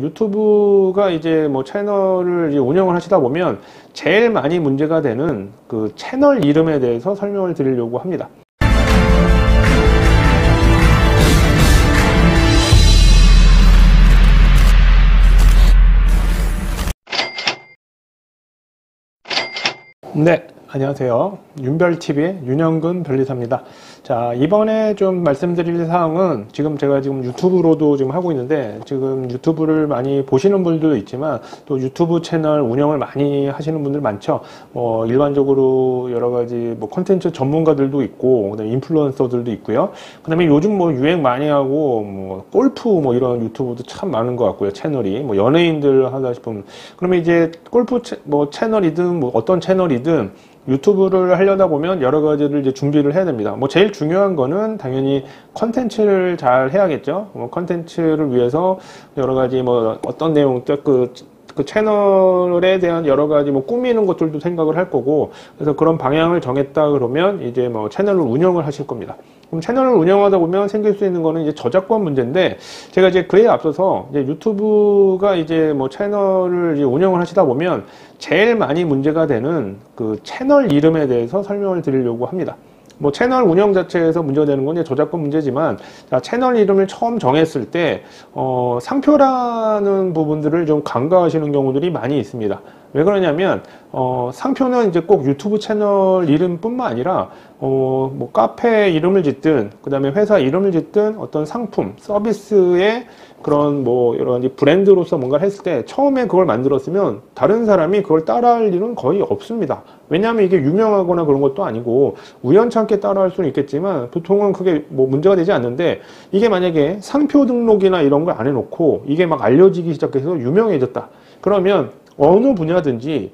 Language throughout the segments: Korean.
유튜브가 이제 뭐 채널을 이제 운영을 하시다 보면 제일 많이 문제가 되는 그 채널 이름에 대해서 설명을 드리려고 합니다. 네, 안녕하세요. 윤별TV의 윤영근 변리사입니다. 자, 이번에 좀 말씀드릴 사항은 제가 지금 유튜브로도 지금 하고 있는데, 지금 유튜브를 많이 보시는 분들도 있지만 또 유튜브 채널 운영을 많이 하시는 분들 많죠. 일반적으로 여러 가지 뭐 콘텐츠 전문가들도 있고, 그다음에 인플루언서들도 있고요. 그다음에 요즘 뭐 유행 많이 하고 뭐 골프 뭐 이런 유튜브도 참 많은 것 같고요. 채널이 뭐 연예인들 하다 싶으면, 그러면 이제 골프 뭐 채널이든 뭐 어떤 채널이든 유튜브를 하려다 보면 여러 가지를 이제 준비를 해야 됩니다. 뭐 제일 중요한 거는 당연히 컨텐츠를 잘 해야겠죠. 뭐 컨텐츠를 위해서 여러 가지 뭐 어떤 내용, 그 채널에 대한 여러 가지 뭐 꾸미는 것들도 생각을 할 거고, 그래서 그런 방향을 정했다 그러면 이제 뭐 채널을 운영을 하실 겁니다. 그럼 채널을 운영하다 보면 생길 수 있는 거는 이제 저작권 문제인데, 제가 이제 그에 앞서서 이제 유튜브가 이제 뭐 채널을 이제 운영을 하시다 보면 제일 많이 문제가 되는 그 채널 이름에 대해서 설명을 드리려고 합니다. 뭐 채널 운영 자체에서 문제가 되는 건 이제 저작권 문제지만, 자, 채널 이름을 처음 정했을 때 상표라는 부분들을 좀 간과하시는 경우들이 많이 있습니다. 왜 그러냐면 상표는 이제 꼭 유튜브 채널 이름뿐만 아니라 뭐 카페 이름을 짓든, 그 다음에 회사 이름을 짓든, 어떤 상품 서비스의 그런 뭐 여러 가지 브랜드로서 뭔가를 했을 때 처음에 그걸 만들었으면 다른 사람이 그걸 따라할 일은 거의 없습니다. 왜냐하면 이게 유명하거나 그런 것도 아니고 우연찮게 따라할 수는 있겠지만 보통은 그게 뭐 문제가 되지 않는데, 이게 만약에 상표 등록이나 이런 걸 안 해놓고 이게 막 알려지기 시작해서 유명해졌다 그러면 어느 분야든지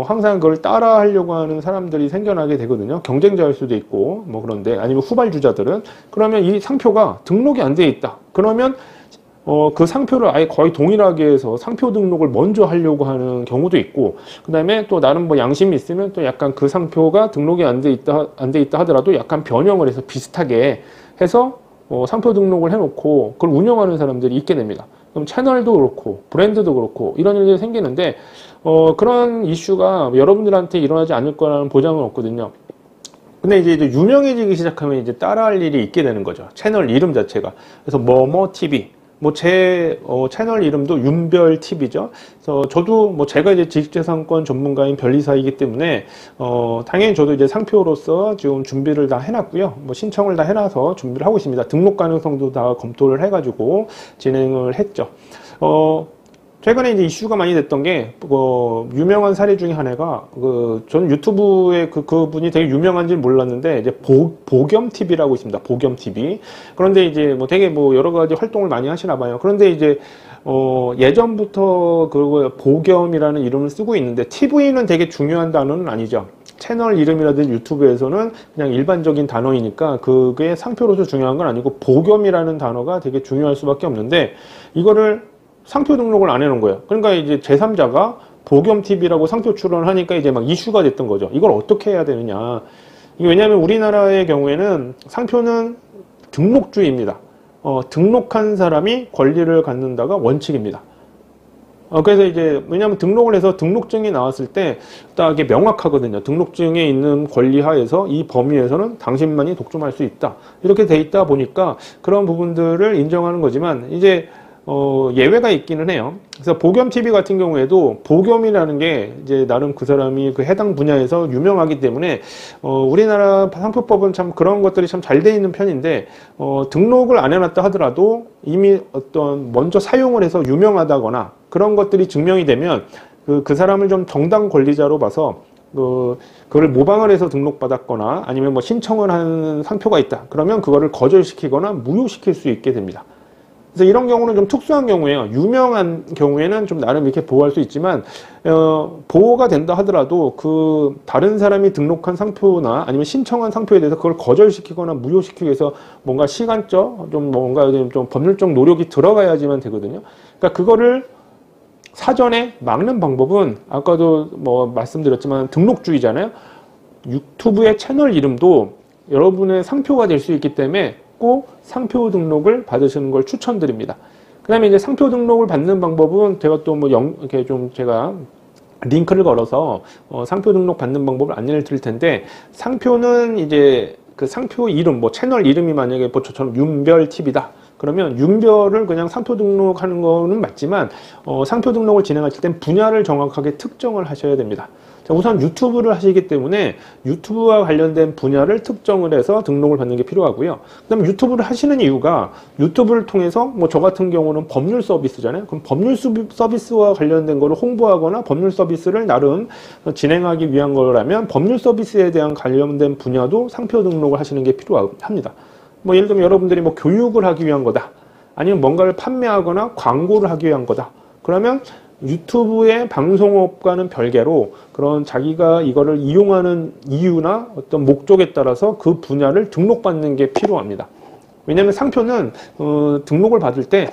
항상 그걸 따라 하려고 하는 사람들이 생겨나게 되거든요. 경쟁자일 수도 있고 뭐 그런데, 아니면 후발주자들은, 그러면 이 상표가 등록이 안 돼 있다 그러면 그 상표를 아예 거의 동일하게 해서 상표 등록을 먼저 하려고 하는 경우도 있고, 그 다음에 또 나름 뭐 양심이 있으면 또 약간 그 상표가 등록이 안 돼 있다 하더라도 약간 변형을 해서 비슷하게 해서 상표 등록을 해놓고 그걸 운영하는 사람들이 있게 됩니다. 그럼 채널도 그렇고 브랜드도 그렇고 이런 일들이 생기는데, 그런 이슈가 여러분들한테 일어나지 않을 거라는 보장은 없거든요. 근데 이제 유명해지기 시작하면 이제 따라할 일이 있게 되는 거죠. 채널 이름 자체가. 그래서 뭐뭐TV, 뭐 제 채널 이름도 윤별TV죠. 그래서 저도 뭐 제가 이제 지식재산권 전문가인 변리사이기 때문에 당연히 저도 이제 상표로서 지금 준비를 다 해놨고요. 뭐 신청을 다 해놔서 준비를 하고 있습니다. 등록 가능성도 다 검토를 해가지고 진행을 했죠. 최근에 이제 이슈가 많이 됐던 게, 유명한 사례 중에 하나가, 저는 유튜브에 그분이 되게 유명한지 몰랐는데, 이제 보겸TV라고 있습니다. 보겸TV. 그런데 이제 뭐 되게 뭐 여러 가지 활동을 많이 하시나 봐요. 그런데 이제, 예전부터 보겸이라는 이름을 쓰고 있는데, TV는 되게 중요한 단어는 아니죠. 채널 이름이라든지 유튜브에서는 그냥 일반적인 단어이니까 그게 상표로서 중요한 건 아니고, 보겸이라는 단어가 되게 중요할 수밖에 없는데, 이거를 상표 등록을 안 해놓은 거예요. 그러니까 이제 제3자가 보겸TV라고 상표 출원을 하니까 이제 막 이슈가 됐던 거죠. 이걸 어떻게 해야 되느냐. 이게 왜냐하면 우리나라의 경우에는 상표는 등록주의입니다. 등록한 사람이 권리를 갖는다가 원칙입니다. 그래서 이제 왜냐하면 등록을 해서 등록증이 나왔을 때 딱 이게 명확하거든요. 등록증에 있는 권리 하에서 이 범위에서는 당신만이 독점할 수 있다. 이렇게 돼 있다 보니까 그런 부분들을 인정하는 거지만, 이제 예외가 있기는 해요. 그래서 보겸TV 같은 경우에도 보겸이라는 게 이제 나름 그 사람이 그 해당 분야에서 유명하기 때문에 우리나라 상표법은 참 그런 것들이 참 잘 돼 있는 편인데, 등록을 안 해놨다 하더라도 이미 어떤 먼저 사용을 해서 유명하다거나 그런 것들이 증명이 되면 그 사람을 좀 정당 권리자로 봐서 그걸 모방을 해서 등록받았거나 아니면 뭐 신청을 하는 상표가 있다 그러면 그거를 거절시키거나 무효시킬 수 있게 됩니다. 그래서 이런 경우는 좀 특수한 경우예요. 유명한 경우에는 좀 나름 이렇게 보호할 수 있지만, 보호가 된다 하더라도 그 다른 사람이 등록한 상표나 아니면 신청한 상표에 대해서 그걸 거절시키거나 무효시키기 위해서 뭔가 시간적, 좀 뭔가 좀 법률적 노력이 들어가야지만 되거든요. 그러니까 그거를 사전에 막는 방법은 아까도 뭐 말씀드렸지만 등록주의잖아요. 유튜브의 채널 이름도 여러분의 상표가 될 수 있기 때문에 꼭 상표 등록을 받으시는 걸 추천드립니다. 그 다음에 이제 상표 등록을 받는 방법은 제가 또 뭐 이렇게 좀 제가 링크를 걸어서 상표 등록 받는 방법을 안내를 드릴 텐데, 상표는 이제 그 상표 이름, 뭐 채널 이름이 만약에 뭐 저처럼 윤별TV다. 그러면 윤별을 그냥 상표 등록하는 거는 맞지만, 상표 등록을 진행하실 땐 분야를 정확하게 특정을 하셔야 됩니다. 자, 우선 유튜브를 하시기 때문에 유튜브와 관련된 분야를 특정을 해서 등록을 받는 게 필요하고요. 그 다음에 유튜브를 하시는 이유가, 유튜브를 통해서 뭐 저 같은 경우는 법률 서비스잖아요. 그럼 법률 서비스와 관련된 거를 홍보하거나 법률 서비스를 나름 진행하기 위한 거라면 법률 서비스에 대한 관련된 분야도 상표 등록을 하시는 게 필요합니다. 뭐 예를 들면 여러분들이 뭐 교육을 하기 위한 거다, 아니면 뭔가를 판매하거나 광고를 하기 위한 거다, 그러면 유튜브의 방송업과는 별개로 그런 자기가 이거를 이용하는 이유나 어떤 목적에 따라서 그 분야를 등록받는 게 필요합니다. 왜냐하면 상표는 등록을 받을 때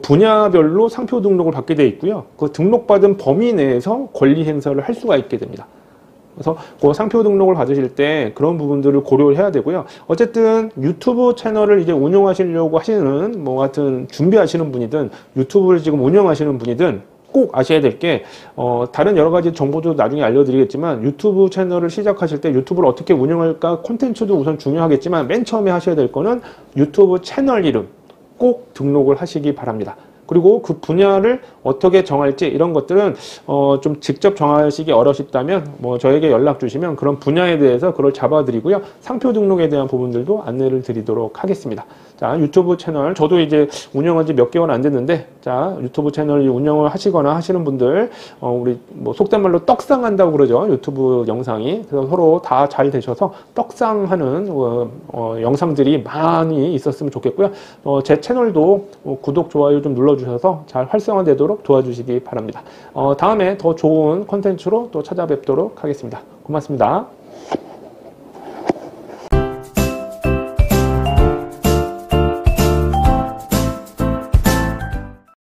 분야별로 상표 등록을 받게 되어 있고요. 그 등록받은 범위 내에서 권리 행사를 할 수가 있게 됩니다. 그래서 그 상표 등록을 받으실 때 그런 부분들을 고려를 해야 되고요. 어쨌든 유튜브 채널을 이제 운영하시려고 하시는, 뭐 하여튼 준비하시는 분이든 유튜브를 지금 운영하시는 분이든 꼭 아셔야 될 게, 다른 여러 가지 정보도 나중에 알려드리겠지만, 유튜브 채널을 시작하실 때 유튜브를 어떻게 운영할까, 콘텐츠도 우선 중요하겠지만 맨 처음에 하셔야 될 거는 유튜브 채널 이름 꼭 등록을 하시기 바랍니다. 그리고 그 분야를 어떻게 정할지 이런 것들은 좀 직접 정하시기 어려우시다면 뭐 저에게 연락 주시면 그런 분야에 대해서 그걸 잡아드리고요. 상표 등록에 대한 부분들도 안내를 드리도록 하겠습니다. 자, 유튜브 채널 저도 이제 운영한 지 몇 개월 안 됐는데, 자, 유튜브 채널 운영을 하시거나 하시는 분들, 우리 뭐 속된 말로 떡상한다고 그러죠. 유튜브 영상이. 그래서 서로 다 잘 되셔서 떡상하는 영상들이 많이 있었으면 좋겠고요. 제 채널도 구독, 좋아요 좀 눌러주셔서 잘 활성화되도록 도와주시기 바랍니다. 다음에 더 좋은 콘텐츠로 또 찾아뵙도록 하겠습니다. 고맙습니다.